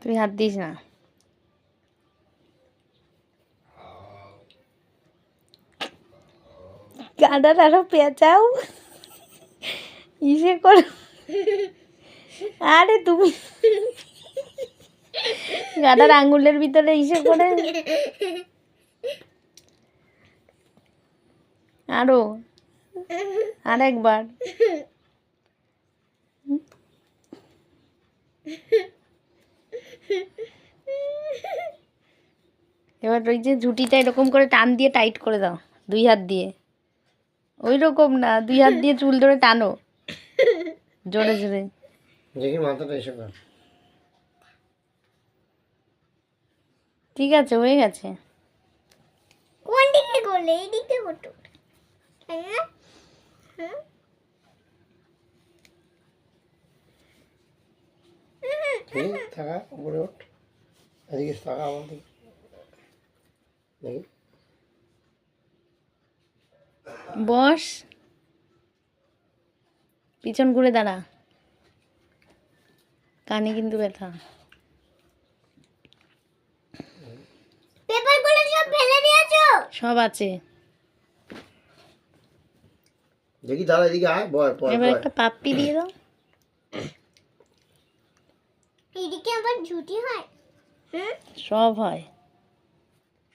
তুই হাত দিস না। গাডার আরো পেঁচাও ইসে করো। আরে তুমি গাডার আঙ্গুলের ভিতরে ইসে করে আরো আরেকবার। এবার ওই যে ঝুঁটিটা এরকম করে টান দিয়ে টাইট করে দাও 2 হাত দিয়ে। ওই রকম না, 2 হাত দিয়ে চুল ধরে টানো জোরে জোরে। দেখি মাথাটা এসে কর। ঠিক আছে, হয়ে গেছে। কোন দিকে করলে? এই দিকে করতো, তাই না? ঠিক থাকা, উপরে ওঠ, এদিকে থাকা আমার দিকে দেখি। বস, পিছন ঘুরে দাঁড়া, কানে কিন্তু ব্যথা। পেপারগুলো সব ফেলে দিয়েছো? সব আছে। দেখি দাঁড়া, এদিকে আয়, বয় বয় এবার বয়। একটা পাপ্পি দিয়ে দাও। এইদিকে আবার ঝুটি হয়? সব হয়।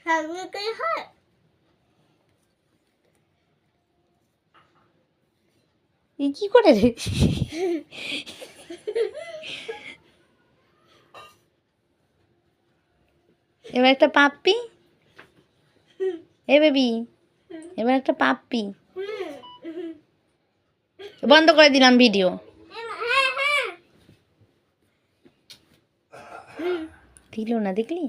সব দিকে হয়? এই কি করে রে? এবার একটা পাপ্পি। এ বেবি, এবার একটা পাপ্পি। বন্ধ করে দিলাম ভিডিও। হ্যাঁ হ্যাঁ। দিল না, দেখলি?